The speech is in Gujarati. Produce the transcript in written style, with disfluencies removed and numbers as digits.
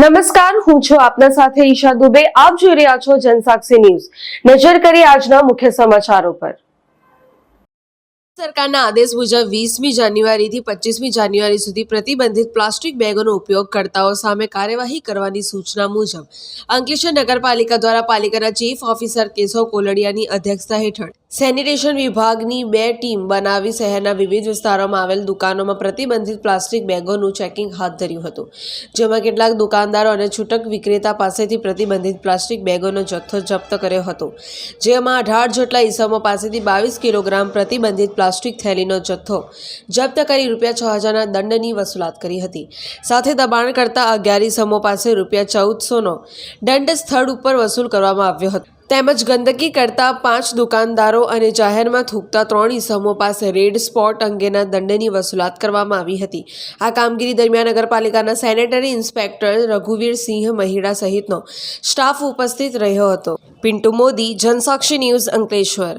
નમસ્કાર, હું છું આપના સાથે ઈશા દુબે. આપ જોઈ રહ્યા છો જનસાક્ષી ન્યૂઝ. નજર કરીએ આજના મુખ્ય સમાચારો પર. સરકારના આદેશ મુજબ 20મી જાન્યુઆરીથી 25મી જાન્યુઆરી સુધી પ્રતિબંધિત પ્લાસ્ટિક બેગોનો ઉપયોગકર્તાઓ સામે કાર્યવાહી કરવાની સૂચના મુજબ અંકલેશ્વર નગરપાલિકા દ્વારા પાલિકાના ચીફ ઓફિસર કેશવ કોલડિયાની અધ્યક્ષતા હેઠળ સેનિટેશન વિભાગની 2 ટીમ બનાવી શહેરના વિવિધ વિસ્તારોમાં આવેલ દુકાનોમાં પ્રતિબંધિત પ્લાસ્ટિક બેગોનું ચેકિંગ હાથ ધર્યું હતું, જેમાં કેટલાક દુકાનદારો અને છૂટક વિક્રેતા પાસેથી પ્રતિબંધિત પ્લાસ્ટિક બેગોનો જથ્થો જપ્ત કર્યો હતો, જેમાં 18 જેટલા ઈસમો પાસેથી 22 કિલોગ્રામ પ્રતિબંધિત પ્લાસ્ટિક થેલીનો જથ્થો જપ્ત કરી ₹6,000ના દંડની વસૂલાત કરી હતી. સાથે દબાણ કરતા 11 ઈસમો પાસે ₹1,400નો દંડ સ્થળ ઉપર વસૂલ કરવામાં આવ્યો હતો, તેમજ ગંદકી કરતા 5 દુકાનદારો અને જાહેરમાં થૂકતા 3 ઈસમો પાસે રેડ સ્પોટ અંગેના દંડની વસૂલાત કરવામાં આવી હતી. આ કામગીરી દરમિયાન નગરપાલિકાના સેનેટરી ઇન્સ્પેક્ટર રઘુવીર સિંહ મહિડા સહિતનો સ્ટાફ ઉપસ્થિત રહ્યો હતો. પિન્ટુ મોદી, જનસાક્ષી ન્યૂઝ, અંકલેશ્વર.